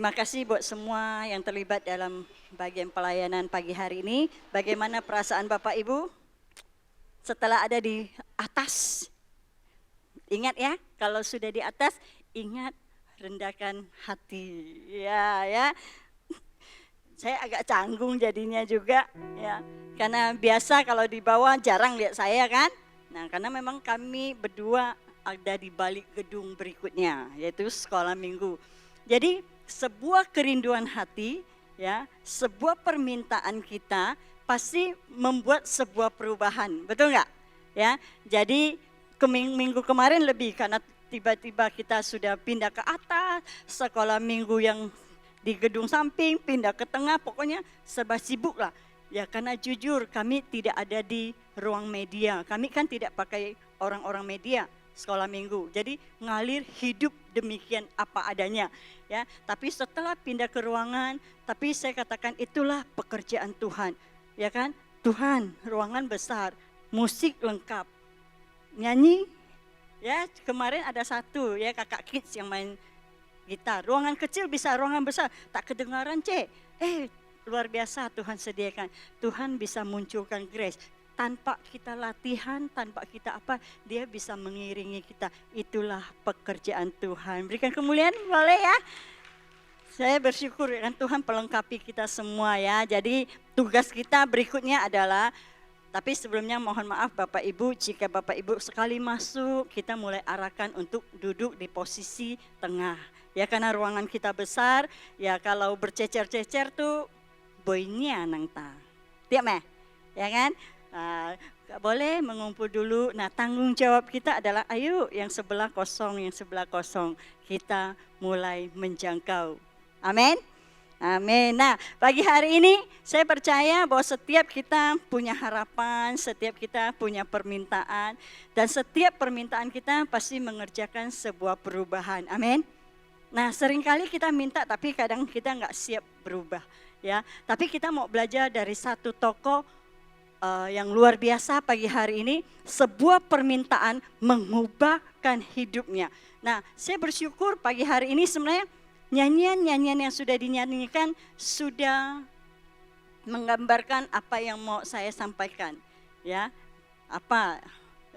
Terima kasih buat semua yang terlibat dalam bagian pelayanan pagi hari ini. Bagaimana perasaan Bapak Ibu setelah ada di atas? Ingat ya, kalau sudah di atas, ingat rendahkan hati. Ya. Saya agak canggung jadinya juga, ya. Karena biasa kalau di bawah jarang lihat saya kan. Nah, karena memang kami berdua ada di balik gedung berikutnya, yaitu sekolah minggu. Jadi sebuah kerinduan hati, ya, sebuah permintaan kita pasti membuat sebuah perubahan, betul nggak? Ya, jadi minggu kemarin lebih karena tiba-tiba kita sudah pindah ke atas, sekolah minggu yang di gedung samping, pindah ke tengah, pokoknya serba sibuk lah. Ya karena jujur kami tidak ada di ruang media, kami kan tidak pakai orang-orang media sekolah minggu. Jadi ngalir hidup demikian apa adanya. Ya, tapi setelah pindah ke ruangan, tapi saya katakan itulah pekerjaan Tuhan. Ya kan? Tuhan, ruangan besar, musik lengkap. Nyanyi, ya kemarin ada satu ya kakak kids yang main gitar. Ruangan kecil bisa ruangan besar, tak kedengaran cek. Luar biasa Tuhan sediakan. Tuhan bisa munculkan grace. Tanpa kita latihan, tanpa kita apa, dia bisa mengiringi kita. Itulah pekerjaan Tuhan. Berikan kemuliaan boleh ya. Saya bersyukur kan Tuhan pelengkapi kita semua ya. Jadi tugas kita berikutnya adalah, tapi sebelumnya mohon maaf Bapak Ibu, jika Bapak Ibu sekali masuk, kita mulai arahkan untuk duduk di posisi tengah. Ya karena ruangan kita besar, ya kalau bercecer-cecer tuh boynya nang ta. Tiap meh, ya kan? Gak boleh mengumpul dulu. Nah tanggung jawab kita adalah ayo yang sebelah kosong, kita mulai menjangkau. Amin. Amin. Nah pagi hari ini saya percaya bahwa setiap kita punya harapan, setiap kita punya permintaan, dan setiap permintaan kita pasti mengerjakan sebuah perubahan. Amin. Nah seringkali kita minta tapi kadang kita nggak siap berubah. Ya, tapi kita mau belajar dari satu tokoh yang luar biasa pagi hari ini, sebuah permintaan mengubahkan hidupnya. Nah, saya bersyukur pagi hari ini sebenarnya nyanyian-nyanyian yang sudah dinyanyikan sudah menggambarkan apa yang mau saya sampaikan. Ya, apa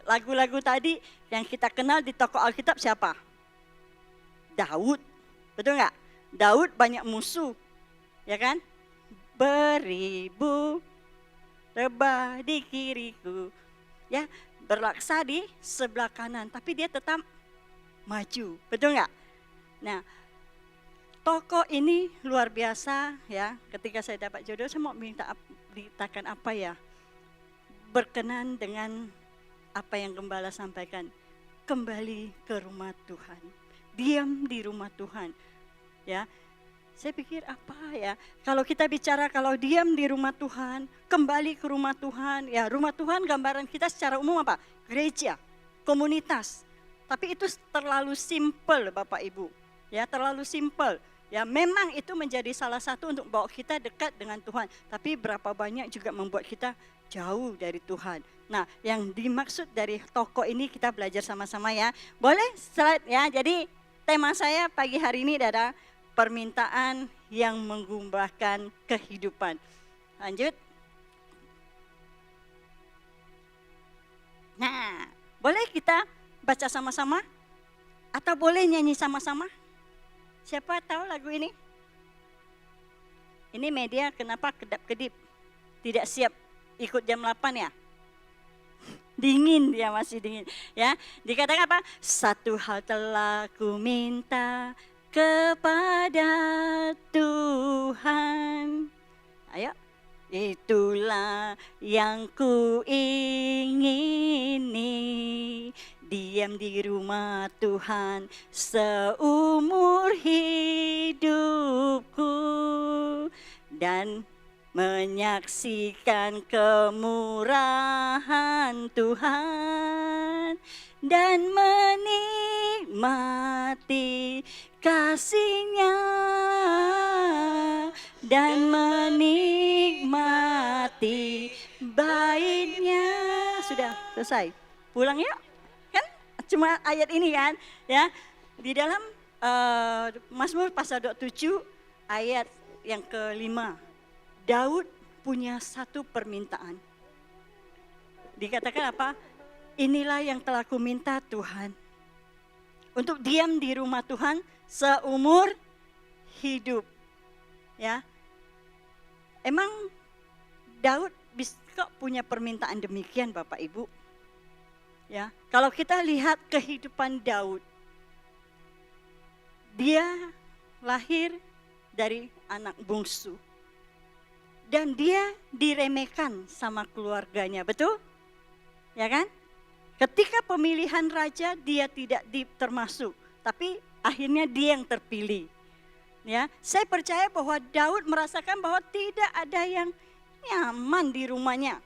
lagu-lagu tadi yang kita kenal di tokoh Alkitab siapa? Daud, betul nggak? Daud banyak musuh, ya kan? Beribu rebah di kiriku, ya berlaksa di sebelah kanan, tapi dia tetap maju, betul nggak? Nah, tokoh ini luar biasa ya. Ketika saya dapat jodoh, saya mau mintakan apa ya? Berkenan dengan apa yang gembala sampaikan, kembali ke rumah Tuhan, diam di rumah Tuhan, ya. Saya pikir apa ya, kalau kita bicara kalau diam di rumah Tuhan, kembali ke rumah Tuhan, ya rumah Tuhan gambaran kita secara umum apa? Gereja, komunitas. Tapi itu terlalu simpel Bapak Ibu, ya terlalu simpel. Ya memang itu menjadi salah satu untuk bawa kita dekat dengan Tuhan, tapi berapa banyak juga membuat kita jauh dari Tuhan. Nah yang dimaksud dari tokoh ini kita belajar sama-sama ya. Boleh slide ya, jadi tema saya pagi hari ini adalah permintaan yang mengubahkan kehidupan. Lanjut. Nah, boleh kita baca sama-sama? Atau boleh nyanyi sama-sama? Siapa tahu lagu ini? Ini media kenapa kedap-kedip? Tidak siap ikut jam 8 ya? Dingin, dia masih dingin. Ya, dikatakan apa? Satu hal telah ku minta kepada Tuhan. Ayo, itulah yang ku ingini, diam di rumah Tuhan seumur hidupku dan menyaksikan kemurahan Tuhan dan menikmati kasih-Nya dan menikmati bait-Nya. Sudah selesai. Pulang yuk. Kan cuma ayat ini kan, ya. Di dalam Mazmur pasal 27 ayat yang kelima. Daud punya satu permintaan. Dikatakan apa? Inilah yang telah kuminta Tuhan. Untuk diam di rumah Tuhan seumur hidup. Ya. Emang Daud bisa punya permintaan demikian Bapak Ibu? Ya, kalau kita lihat kehidupan Daud, dia lahir dari anak bungsu. Dan dia diremehkan sama keluarganya, betul? Ya kan? Ketika pemilihan raja dia tidak termasuk, tapi akhirnya dia yang terpilih. Ya, saya percaya bahwa Daud merasakan bahwa tidak ada yang nyaman di rumahnya.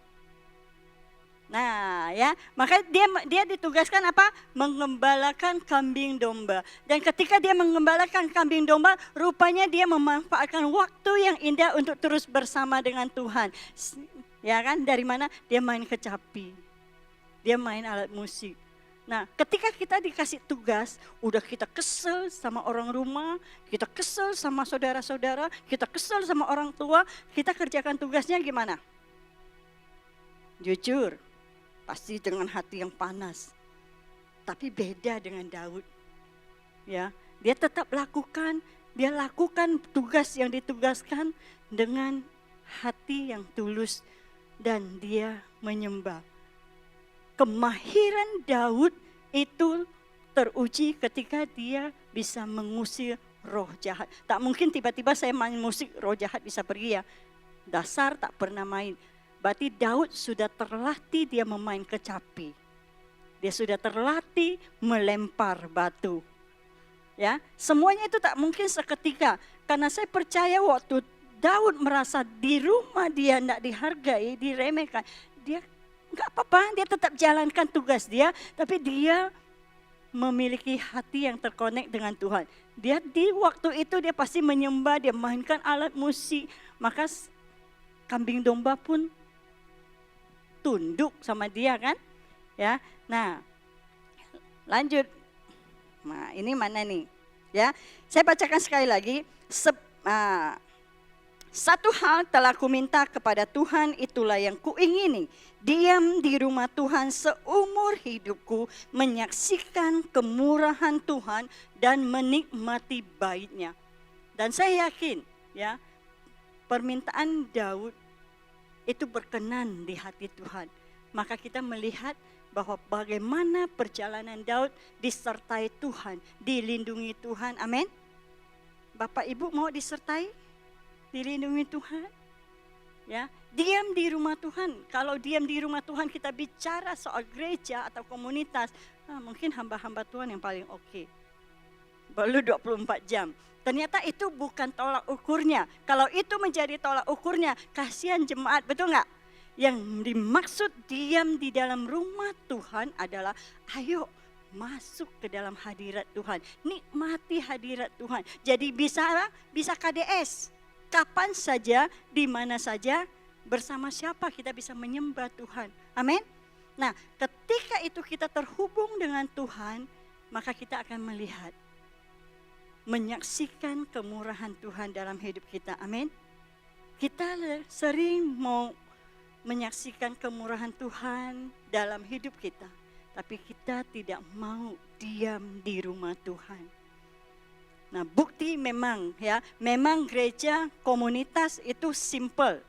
Nah, ya, maka dia ditugaskan apa? Mengembalakan kambing domba. Dan ketika dia mengembalakan kambing domba, rupanya dia memanfaatkan waktu yang indah untuk terus bersama dengan Tuhan. Ya kan? Dari mana? Dia main kecapi. Dia main alat musik. Nah, ketika kita dikasih tugas, udah kita kesel sama orang rumah, kita kesel sama saudara-saudara, kita kesel sama orang tua, kita kerjakan tugasnya gimana? Jujur, pasti dengan hati yang panas. Tapi beda dengan Daud. Ya, dia tetap lakukan tugas yang ditugaskan dengan hati yang tulus dan dia menyembah. Kemahiran Daud itu teruji ketika dia bisa mengusir roh jahat. Tak mungkin tiba-tiba saya main musik roh jahat bisa pergi ya. Dasar tak pernah main. Berarti Daud sudah terlatih dia memain kecapi. Dia sudah terlatih melempar batu. Ya, semuanya itu tak mungkin seketika. Karena saya percaya waktu Daud merasa di rumah dia tidak dihargai, diremehkan, dia enggak apa-apa, dia tetap jalankan tugas dia, tapi dia memiliki hati yang terkonek dengan Tuhan. Dia di waktu itu dia pasti menyembah, dia mainkan alat musik, maka kambing domba pun tunduk sama dia kan? Ya. Nah, lanjut. Nah, ini mana nih? Ya, saya bacakan sekali lagi. Satu hal telah kuminta kepada Tuhan, itulah yang kuingini. Diam di rumah Tuhan seumur hidupku, menyaksikan kemurahan Tuhan dan menikmati baitnya. Dan saya yakin ya, permintaan Daud itu berkenan di hati Tuhan. Maka kita melihat bahwa bagaimana perjalanan Daud disertai Tuhan, dilindungi Tuhan. Amin. Bapak Ibu mau disertai? Dilindungi Tuhan, ya, diam di rumah Tuhan. Kalau diam di rumah Tuhan kita bicara soal gereja atau komunitas, mungkin hamba-hamba Tuhan yang paling oke. Baru 24 jam. Ternyata itu bukan tolak ukurnya. Kalau itu menjadi tolak ukurnya, kasihan jemaat, betul nggak? Yang dimaksud diam di dalam rumah Tuhan adalah ayo masuk ke dalam hadirat Tuhan, nikmati hadirat Tuhan. Jadi bisa KDS. Kapan saja, di mana saja, bersama siapa kita bisa menyembah Tuhan. Amin. Nah, ketika itu kita terhubung dengan Tuhan, maka kita akan melihat, menyaksikan kemurahan Tuhan dalam hidup kita. Amin. Kita sering mau menyaksikan kemurahan Tuhan dalam hidup kita, tapi kita tidak mau diam di rumah Tuhan. Nah, bukti memang gereja komunitas itu simple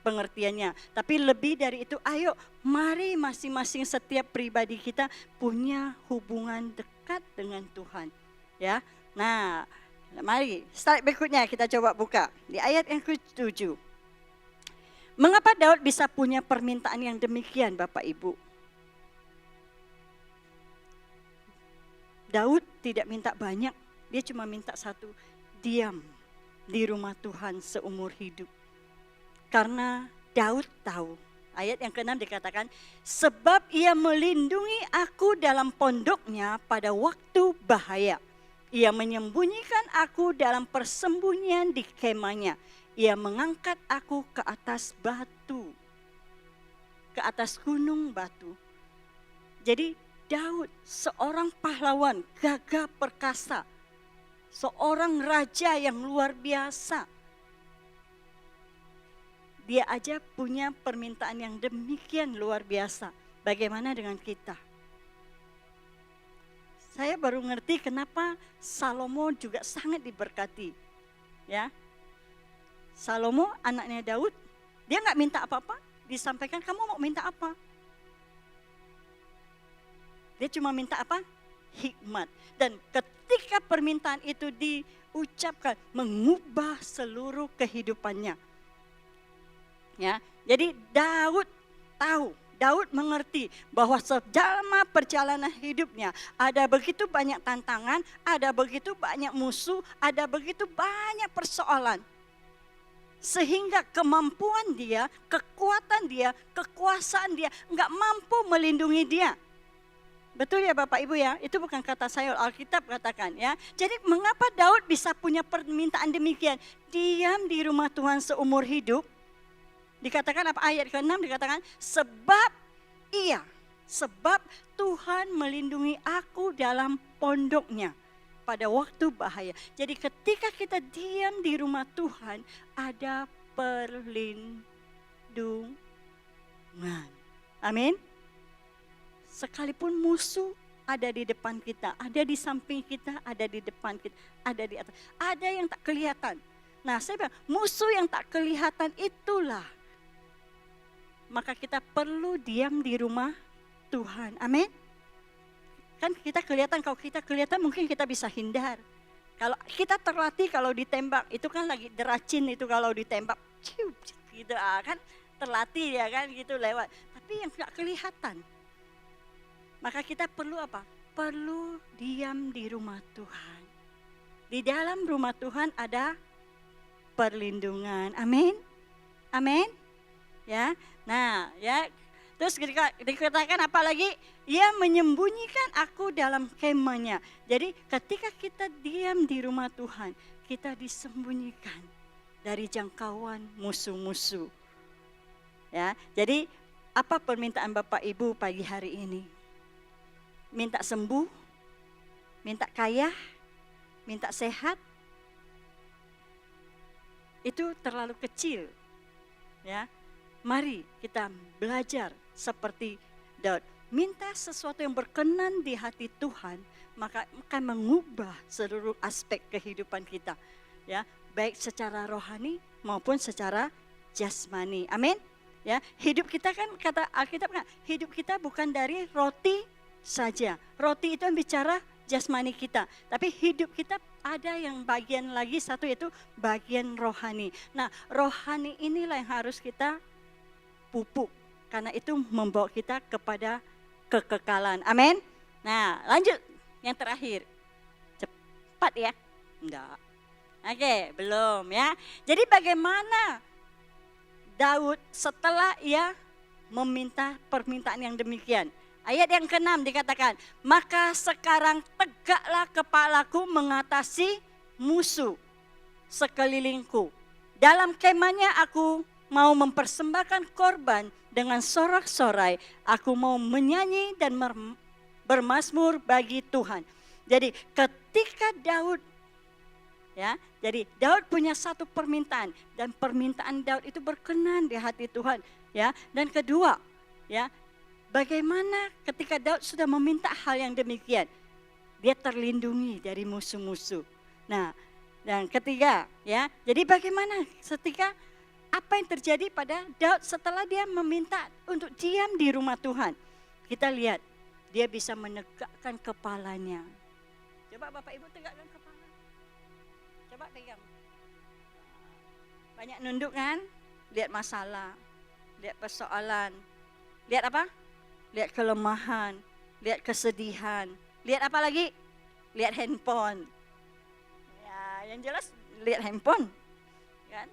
pengertiannya. Tapi lebih dari itu, ayo mari masing-masing setiap pribadi kita punya hubungan dekat dengan Tuhan. Ya, nah mari slide berikutnya kita coba buka di ayat yang ke-7. Mengapa Daud bisa punya permintaan yang demikian Bapak Ibu? Daud tidak minta banyak. Dia cuma minta satu, diam di rumah Tuhan seumur hidup. Karena Daud tahu, ayat yang ke-6 dikatakan, sebab ia melindungi aku dalam pondoknya pada waktu bahaya. Ia menyembunyikan aku dalam persembunyian di kemahnya. Ia mengangkat aku ke atas batu, ke atas gunung batu. Jadi Daud seorang pahlawan, gagah perkasa. seorang raja yang luar biasa. Dia aja punya permintaan yang demikian luar biasa. Bagaimana dengan kita? Saya baru ngerti kenapa Salomo juga sangat diberkati. Ya, Salomo anaknya Daud, dia nggak minta apa-apa, disampaikan kamu mau minta apa? Dia cuma minta apa? Hikmat. Dan ketika permintaan itu diucapkan, mengubah seluruh kehidupannya. Ya, jadi Daud tahu, Daud mengerti bahwa selama perjalanan hidupnya ada begitu banyak tantangan, ada begitu banyak musuh, ada begitu banyak persoalan. Sehingga kemampuan dia, kekuatan dia, kekuasaan dia nggak mampu melindungi dia. Betul ya Bapak Ibu ya, itu bukan kata saya, Alkitab katakan ya. Jadi mengapa Daud bisa punya permintaan demikian? Diam di rumah Tuhan seumur hidup. Dikatakan apa, ayat ke-6 dikatakan, sebab Tuhan melindungi aku dalam pondoknya pada waktu bahaya. Jadi ketika kita diam di rumah Tuhan, ada perlindungan. Amin. Sekalipun musuh ada di depan kita, ada di samping kita, ada di depan kita, ada di atas. Ada yang tak kelihatan. Nah saya bilang, musuh yang tak kelihatan itulah. Maka kita perlu diam di rumah Tuhan. Amin. Kan kita kelihatan, kalau kita kelihatan mungkin kita bisa hindar. Kalau kita terlatih kalau ditembak, itu kan lagi deracin itu kalau ditembak. Gitu kan terlatih ya kan gitu lewat. Tapi yang tidak kelihatan. Maka kita perlu apa? Perlu diam di rumah Tuhan. Di dalam rumah Tuhan ada perlindungan. Amin. Amin. Ya. Nah, ya. Terus dikatakan apa lagi? Ia menyembunyikan aku dalam kemahnya. Jadi ketika kita diam di rumah Tuhan, kita disembunyikan dari jangkauan musuh-musuh. Ya. Jadi apa permintaan Bapak Ibu pagi hari ini? Minta sembuh, minta kaya, minta sehat, itu terlalu kecil. Ya, mari kita belajar seperti Daud. Minta sesuatu yang berkenan di hati Tuhan, maka akan mengubah seluruh aspek kehidupan kita. Ya, baik secara rohani maupun secara jasmani. Amin. Ya, hidup kita kan kata Alkitab kan, hidup kita bukan dari roti saja. Roti itu yang bicara jasmani kita. Tapi hidup kita ada yang bagian lagi satu yaitu bagian rohani. Nah rohani inilah yang harus kita pupuk. Karena itu membawa kita kepada kekekalan. Amin. Nah lanjut yang terakhir. Cepat ya? Enggak. Oke, belum ya. Jadi bagaimana Daud setelah ia meminta permintaan yang demikian? Ayat yang ke-6 dikatakan, maka sekarang tegaklah kepalaku mengatasi musuh sekelilingku. Dalam kemahnya aku mau mempersembahkan korban dengan sorak-sorai. Aku mau menyanyi dan bermazmur bagi Tuhan. Jadi ketika Daud, ya, jadi Daud punya satu permintaan dan permintaan Daud itu berkenan di hati Tuhan. Ya, dan kedua, ya. Bagaimana ketika Daud sudah meminta hal yang demikian, dia terlindungi dari musuh-musuh. Nah, dan ketiga, ya, jadi bagaimana ketika apa yang terjadi pada Daud setelah dia meminta untuk diam di rumah Tuhan? Kita lihat, dia bisa menegakkan kepalanya. Coba Bapak Ibu tegakkan kepala. Coba pegang. Banyak nunduk kan? Lihat masalah, lihat persoalan, lihat apa? Lihat kelemahan, lihat kesedihan, lihat apa lagi? Lihat handphone. Ya, yang jelas lihat handphone, kan?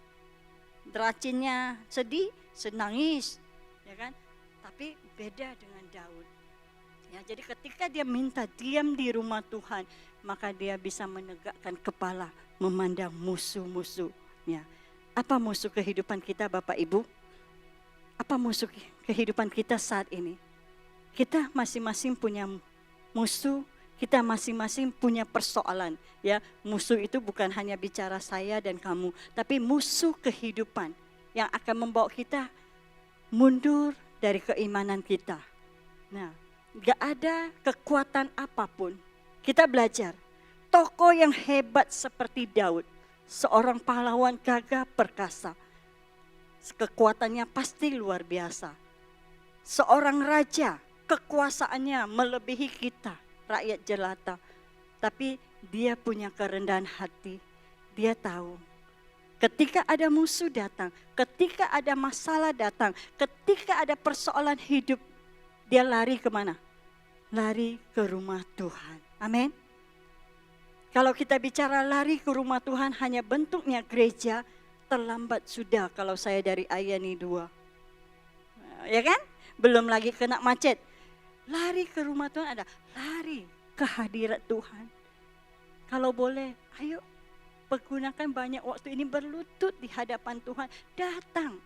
Deracinnya sedih, senangis, ya kan? Tapi beda dengan Daud. Ya, jadi ketika dia minta diam di rumah Tuhan, maka dia bisa menegakkan kepala, memandang musuh-musuhnya. Apa musuh kehidupan kita, Bapak Ibu? Apa musuh kehidupan kita saat ini? Kita masing-masing punya musuh kita masing-masing punya persoalan. Ya, musuh itu bukan hanya bicara saya dan kamu, tapi musuh kehidupan yang akan membawa kita mundur dari keimanan kita. Nah, gak ada kekuatan apapun. Kita belajar, tokoh yang hebat seperti Daud, seorang pahlawan gagah perkasa, kekuatannya pasti luar biasa. Seorang raja, kekuasaannya melebihi kita, rakyat jelata. Tapi dia punya kerendahan hati. Dia tahu ketika ada musuh datang, ketika ada masalah datang, ketika ada persoalan hidup, dia lari kemana? Lari ke rumah Tuhan. Amin. Kalau kita bicara lari ke rumah Tuhan hanya bentuknya gereja, terlambat sudah kalau saya dari Ayani 2. Ya kan? Belum lagi kena macet. Lari ke rumah Tuhan ada, lari ke hadirat Tuhan. Kalau boleh, ayo pergunakan banyak waktu ini berlutut di hadapan Tuhan. Datang.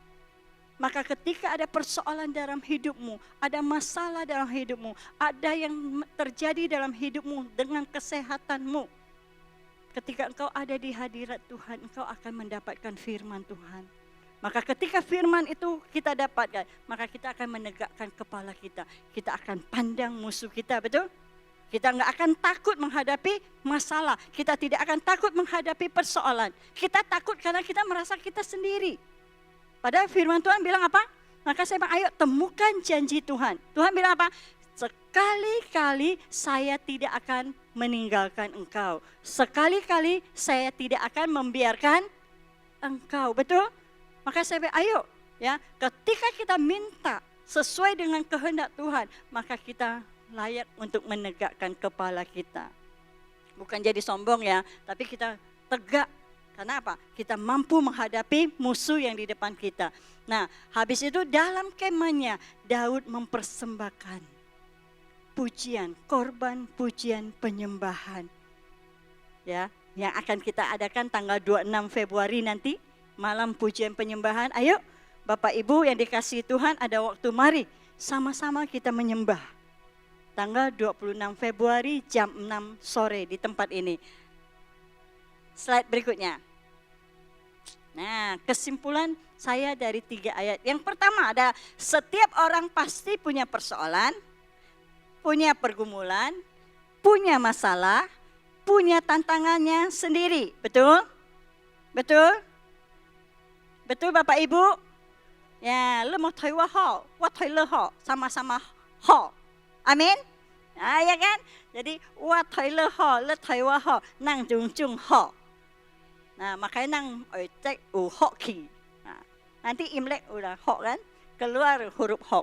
Maka ketika ada persoalan dalam hidupmu, ada masalah dalam hidupmu, ada yang terjadi dalam hidupmu dengan kesehatanmu. Ketika engkau ada di hadirat Tuhan, engkau akan mendapatkan firman Tuhan. Maka ketika firman itu kita dapatkan, maka kita akan menegakkan kepala kita. Kita akan pandang musuh kita, betul? Kita nggak akan takut menghadapi masalah. Kita tidak akan takut menghadapi persoalan. Kita takut karena kita merasa kita sendiri. Padahal firman Tuhan bilang apa? Maka saya bilang, ayo temukan janji Tuhan. Tuhan bilang apa? Sekali-kali saya tidak akan meninggalkan engkau. Sekali-kali saya tidak akan membiarkan engkau. Betul? Maka saya bilang, ayo ya, ketika kita minta sesuai dengan kehendak Tuhan, maka kita layak untuk menegakkan kepala kita. Bukan jadi sombong ya, tapi kita tegak. Karena apa? Kita mampu menghadapi musuh yang di depan kita. Nah, habis itu dalam kemahnya Daud mempersembahkan pujian, korban pujian penyembahan. Ya, yang akan kita adakan tanggal 26 Februari nanti, malam pujian penyembahan. Ayo Bapak Ibu yang dikasihi Tuhan, ada waktu, mari sama-sama kita menyembah. Tanggal 26 Februari jam 6 sore di tempat ini. Slide berikutnya. Nah, kesimpulan saya dari 3 ayat. Yang pertama ada, setiap orang pasti punya persoalan, punya pergumulan, punya masalah, punya tantangannya sendiri. Betul? Betul? Betul Bapak Ibu? Ya, le mau thoi wa ho, wa thoi le ho, sama-sama ho. Amin? Nah, ya kan? Jadi, wa thoi le ho, le thoi wa ho, nang jung jung ho. Nah, makanya nang cek ho ki. Nah, nanti Imlek udah ho kan? Keluar huruf ho.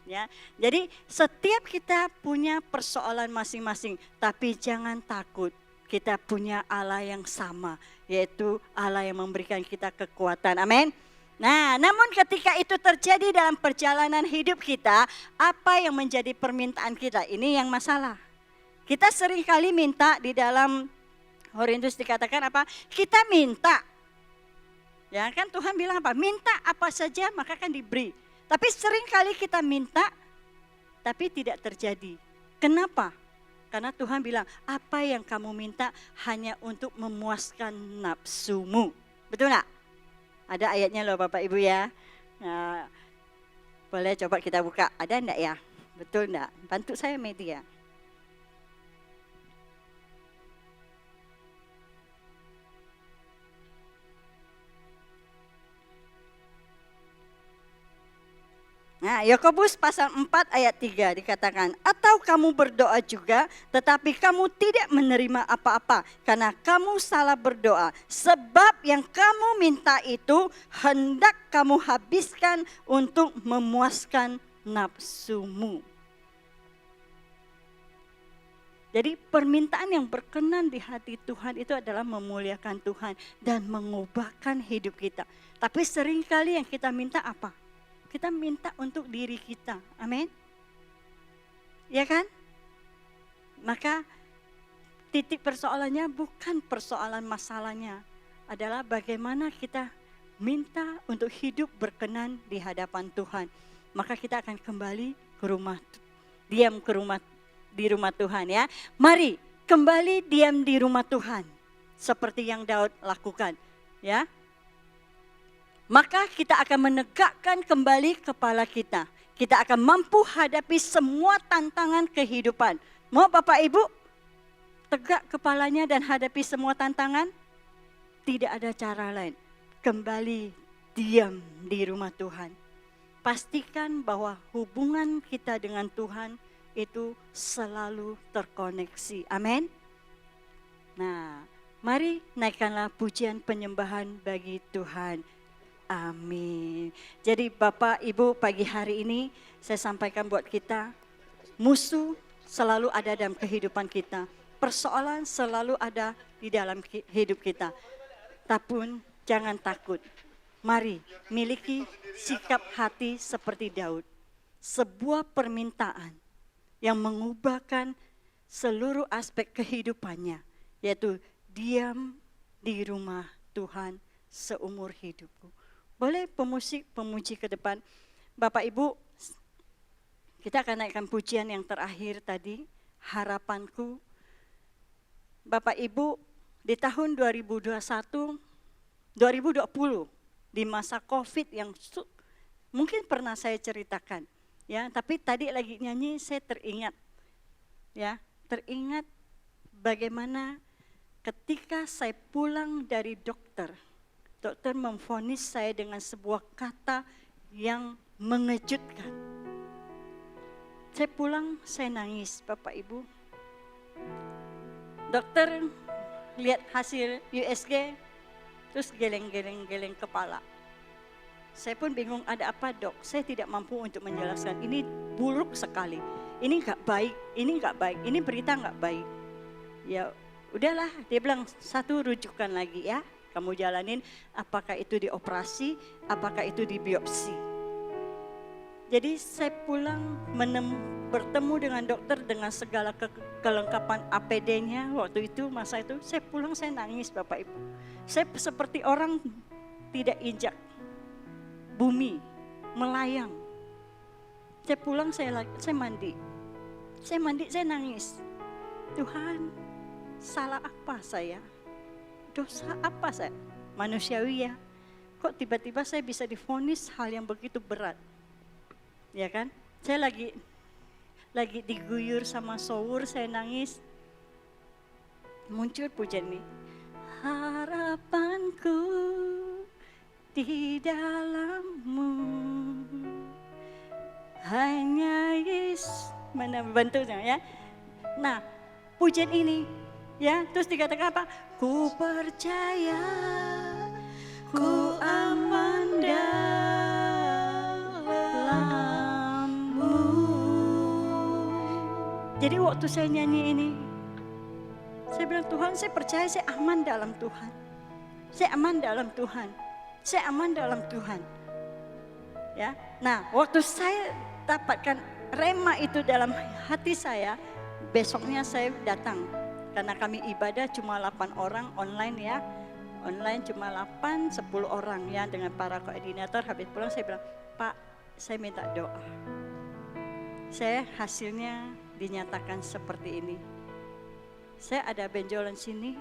Ya, jadi setiap kita punya persoalan masing-masing, tapi jangan takut. Kita punya Allah yang sama, yaitu Allah yang memberikan kita kekuatan. Amin. Nah, namun ketika itu terjadi dalam perjalanan hidup kita, apa yang menjadi permintaan kita? Ini yang masalah. Kita sering kali minta di dalam Korintus dikatakan apa? Kita minta. Ya kan Tuhan bilang apa? Minta apa saja maka kan diberi. Tapi sering kali kita minta, tapi tidak terjadi. Kenapa? Karena Tuhan bilang, apa yang kamu minta hanya untuk memuaskan nafsumu. Betul enggak? Ada ayatnya loh Bapak Ibu ya. Nah, boleh coba kita buka. Ada enggak ya? Betul enggak? Bantu saya media. Nah, Yakobus pasal 4 ayat 3 dikatakan, atau kamu berdoa juga tetapi kamu tidak menerima apa-apa karena kamu salah berdoa. Sebab yang kamu minta itu hendak kamu habiskan untuk memuaskan nafsumu. Jadi permintaan yang berkenan di hati Tuhan itu adalah memuliakan Tuhan dan mengubahkan hidup kita. Tapi seringkali yang kita minta apa? Kita minta untuk diri kita, amin. Ya kan? Maka titik persoalannya bukan persoalan masalahnya. Adalah bagaimana kita minta untuk hidup berkenan di hadapan Tuhan. Maka kita akan kembali ke rumah, di rumah Tuhan ya. Mari kembali diam di rumah Tuhan seperti yang Daud lakukan ya. Maka kita akan menegakkan kembali kepala kita. Kita akan mampu hadapi semua tantangan kehidupan. Mau Bapak Ibu tegak kepalanya dan hadapi semua tantangan? Tidak ada cara lain. Kembali diam di rumah Tuhan. Pastikan bahwa hubungan kita dengan Tuhan itu selalu terkoneksi. Amin. Nah, mari naikkanlah pujian penyembahan bagi Tuhan. Amin. Jadi Bapak, Ibu, pagi hari ini saya sampaikan buat kita, musuh selalu ada dalam kehidupan kita. Persoalan selalu ada di dalam hidup kita. Tapi jangan takut. Mari miliki sikap hati seperti Daud. Sebuah permintaan yang mengubahkan seluruh aspek kehidupannya. Yaitu diam di rumah Tuhan seumur hidupku. Boleh pemuji ke depan. Bapak Ibu, kita akan naikkan pujian yang terakhir tadi. Harapanku. Bapak Ibu, di tahun 2020 di masa COVID yang mungkin pernah saya ceritakan. Ya, tapi tadi lagi nyanyi saya teringat. Ya, teringat bagaimana ketika saya pulang dari dokter memvonis saya dengan sebuah kata yang mengejutkan. Saya pulang, saya nangis, Bapak Ibu. Dokter lihat hasil USG, terus geleng-geleng kepala. Saya pun bingung, ada apa Dok? Saya tidak mampu untuk menjelaskan, ini buruk sekali. Ini nggak baik, ini berita nggak baik. Ya udahlah, dia bilang satu rujukan lagi ya. Kamu jalanin, apakah itu dioperasi, apakah itu di biopsi. Jadi saya pulang bertemu dengan dokter dengan segala kelengkapan APD-nya waktu itu, masa itu. Saya pulang, saya nangis Bapak Ibu. Saya seperti orang tidak injak bumi, melayang. Saya pulang, saya mandi. Saya nangis. Tuhan, salah apa saya? Dosa apa saya? Manusiawi ya. Kok tiba-tiba saya bisa divonis hal yang begitu berat? Ya kan? Saya lagi diguyur sama Sowur, saya nangis. Muncul pujian ini. Harapanku di dalam-Mu. Hanya Yesus. Mana bentuknya ya? Nah, pujian ini ya, terus dikatakan apa? Ku percaya, ku aman dalam-Mu. Jadi waktu saya nyanyi ini, saya bilang Tuhan, saya percaya saya aman dalam Tuhan. Saya aman dalam Tuhan. Saya aman dalam Tuhan. Ya, nah waktu saya dapatkan rema itu dalam hati saya, besoknya saya datang. Karena kami ibadah cuma 8 orang online ya. Online cuma 8, 10 orang ya dengan para koordinator. Habis pulang saya bilang, Pak, saya minta doa. Saya hasilnya dinyatakan seperti ini. Saya ada benjolan sini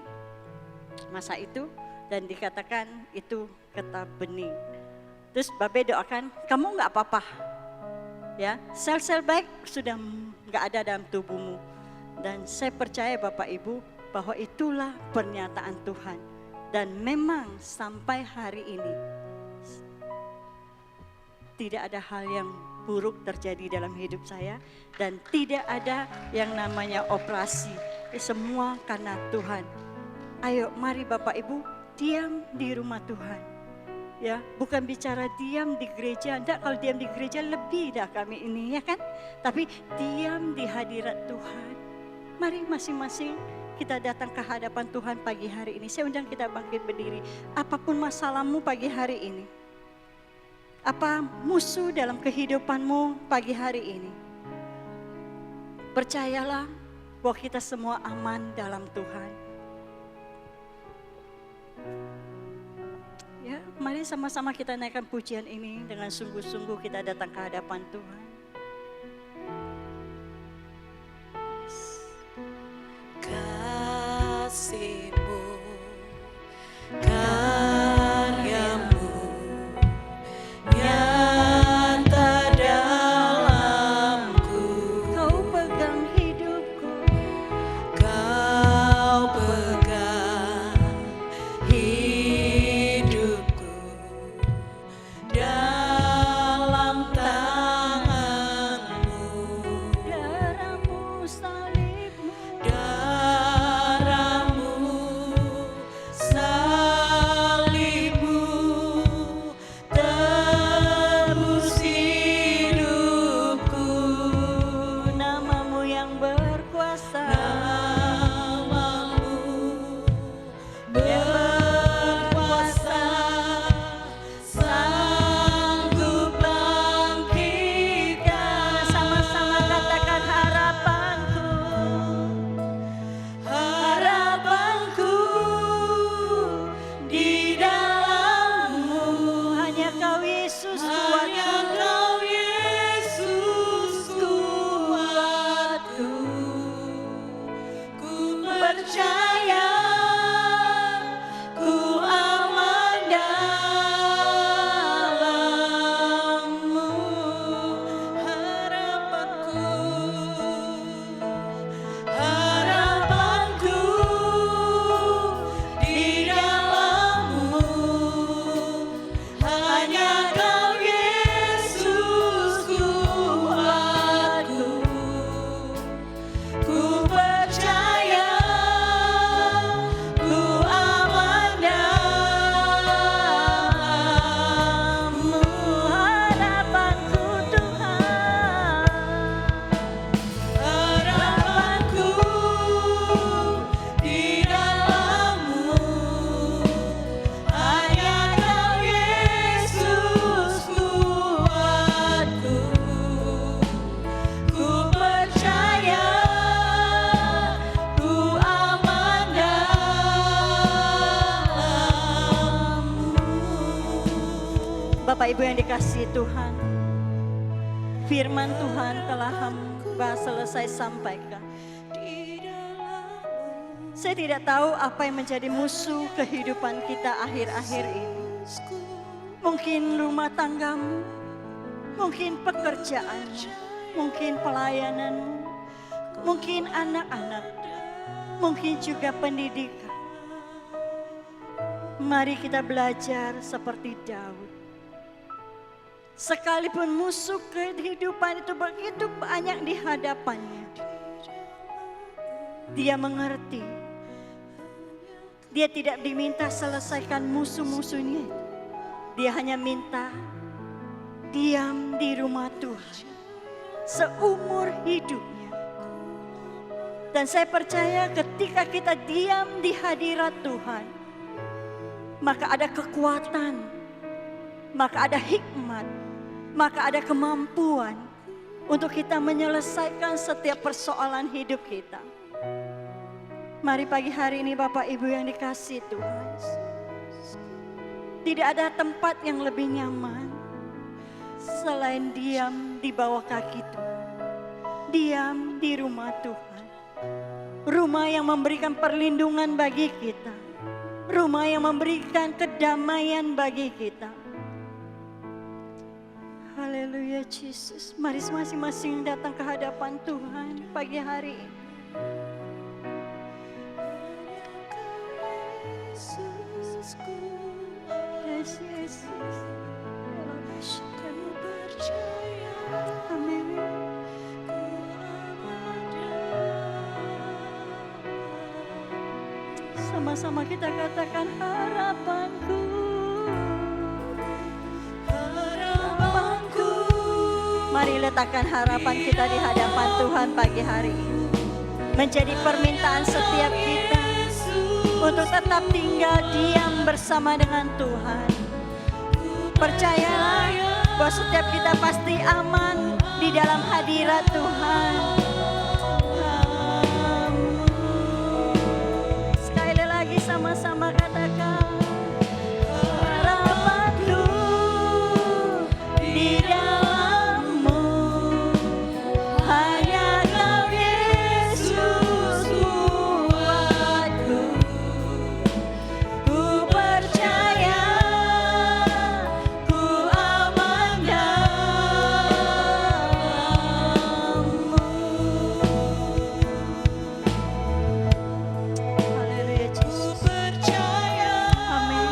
masa itu dan dikatakan itu getah bening. Terus Babe doakan, kamu nggak apa-apa. Ya, sel-sel baik sudah nggak ada dalam tubuhmu. Dan saya percaya Bapak Ibu bahwa itulah pernyataan Tuhan. Dan memang sampai hari ini tidak ada hal yang buruk terjadi dalam hidup saya. Dan tidak ada yang namanya operasi. Semua karena Tuhan. Ayo mari Bapak Ibu diam di rumah Tuhan. Ya, bukan bicara diam di gereja. Enggak, kalau diam di gereja lebih dah kami ini ya kan. Tapi diam di hadirat Tuhan. Mari masing-masing kita datang ke hadapan Tuhan pagi hari ini. Saya undang kita bangkit berdiri. Apapun masalahmu pagi hari ini. Apa musuh dalam kehidupanmu pagi hari ini. Percayalah bahwa kita semua aman dalam Tuhan. Ya, mari sama-sama kita naikkan pujian ini dengan sungguh-sungguh kita datang ke hadapan Tuhan. Bapak Ibu yang dikasihi Tuhan, firman Tuhan telah hamba selesai sampaikan. Saya tidak tahu apa yang menjadi musuh kehidupan kita akhir-akhir ini. Mungkin rumah tanggamu, mungkin pekerjaanmu, mungkin pelayananmu, mungkin anak-anak, mungkin juga pendidikan. Mari kita belajar seperti Daud. Sekalipun musuh kehidupan itu begitu banyak di hadapannya, dia mengerti. Dia tidak diminta selesaikan musuh-musuhnya. Dia hanya minta diam di rumah Tuhan seumur hidupnya. Dan saya percaya ketika kita diam di hadirat Tuhan, maka ada kekuatan, maka ada hikmat, maka ada kemampuan untuk kita menyelesaikan setiap persoalan hidup kita. Mari pagi hari ini Bapak Ibu yang dikasihi Tuhan, tidak ada tempat yang lebih nyaman selain diam di bawah kaki Tuhan, diam di rumah Tuhan. Rumah yang memberikan perlindungan bagi kita, rumah yang memberikan kedamaian bagi kita. Haleluya Yesus. Mari masing-masing datang ke hadapan Tuhan pagi hari ini. Yes, yes, yes. Amin. Sama-sama kita katakan harapanku. Harapanku. Mari letakkan harapan kita di hadapan Tuhan pagi hari ini. Menjadi permintaan setiap kita untuk tetap tinggal diam bersama dengan Tuhan. Percayalah bahwa setiap kita pasti aman di dalam hadirat Tuhan. Sekali lagi sama-sama katakan harapanku di dalam-Mu, hanya Kau Yesus kuatku. Ku percaya ku aman dalam-Mu. Haleluya Yesus. Amin.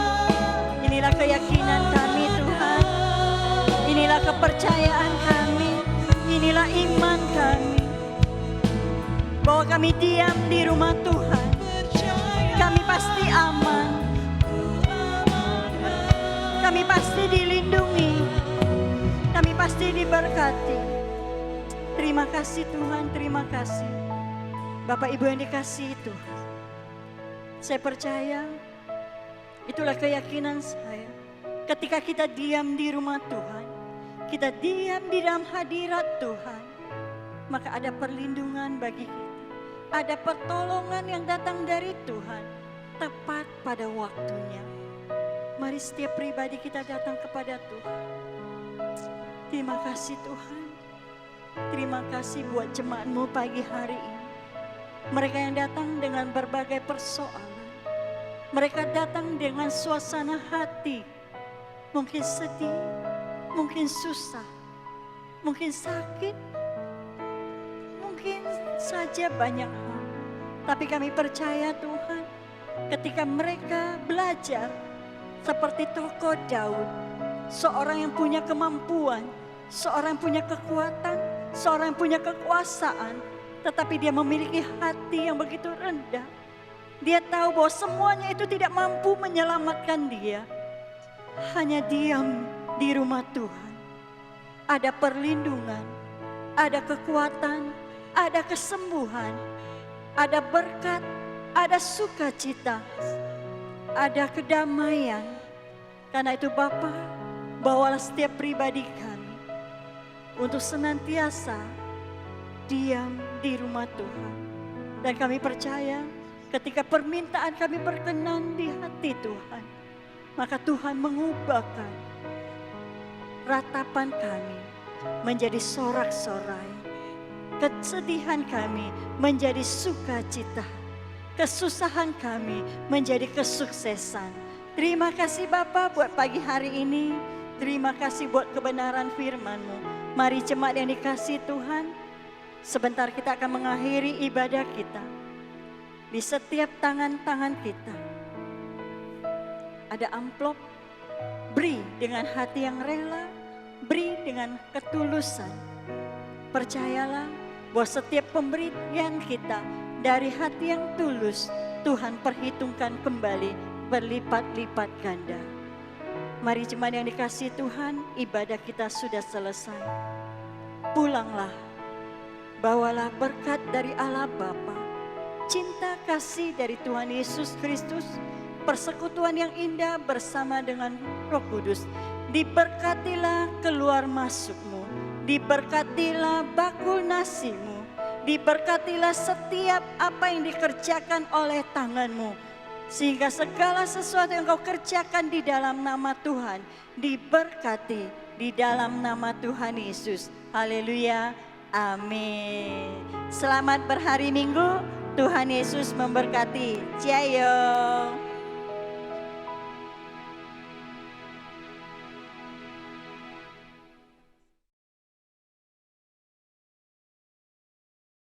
Inilah keyakinan kami Tuhan. Inilah kepercayaan kami. Inilah iman kami. Bahwa kami diam di rumah Tuhan, kami pasti aman. Kami pasti dilindungi. Kami pasti diberkati. Terima kasih Tuhan, terima kasih. Bapak Ibu yang dikasihi Tuhan, saya percaya itulah keyakinan saya. Ketika kita diam di rumah Tuhan, kita diam di dalam hadirat Tuhan, maka ada perlindungan bagi kita. Ada pertolongan yang datang dari Tuhan tepat pada waktunya. Mari setiap pribadi kita datang kepada Tuhan. Terima kasih Tuhan. Terima kasih buat jemaat-Mu pagi hari ini. Mereka yang datang dengan berbagai persoalan. Mereka datang dengan suasana hati. Mungkin sedih, mungkin susah, mungkin sakit, mungkin saja banyak hal. Tapi kami percaya Tuhan, ketika mereka belajar seperti tokoh Daud, seorang yang punya kemampuan, seorang yang punya kekuatan, seorang yang punya kekuasaan, tetapi dia memiliki hati yang begitu rendah. Dia tahu bahwa semuanya itu tidak mampu menyelamatkan dia. Hanya diam di rumah Tuhan. Ada perlindungan, ada kekuatan, ada kesembuhan, ada berkat, ada sukacita, ada kedamaian. Karena itu Bapa, bawalah setiap pribadi kami untuk senantiasa diam di rumah Tuhan. Dan kami percaya ketika permintaan kami berkenan di hati Tuhan, maka Tuhan mengubahkan ratapan kami menjadi sorak-sorai, kesedihan kami menjadi sukacita, kesusahan kami menjadi kesuksesan. Terima kasih Bapa buat pagi hari ini. Terima kasih buat kebenaran firman-Mu. Mari jemaat yang dikasihi Tuhan, sebentar kita akan mengakhiri ibadah kita. Di setiap tangan-tangan kita ada amplop. Beri dengan hati yang rela, beri dengan ketulusan. Percayalah bahwa setiap pemberian kita dari hati yang tulus, Tuhan perhitungkan kembali berlipat-lipat ganda. Mari jemaat yang dikasihi Tuhan, ibadah kita sudah selesai. Pulanglah, bawalah berkat dari Allah Bapa, cinta kasih dari Tuhan Yesus Kristus, persekutuan yang indah bersama dengan Roh Kudus. Diberkatilah keluar masukmu, diberkatilah bakul nasimu, diberkatilah setiap apa yang dikerjakan oleh tanganmu. Sehingga segala sesuatu yang kau kerjakan di dalam nama Tuhan diberkati di dalam nama Tuhan Yesus. Haleluya, amin. Selamat berhari Minggu, Tuhan Yesus memberkati. Ciao.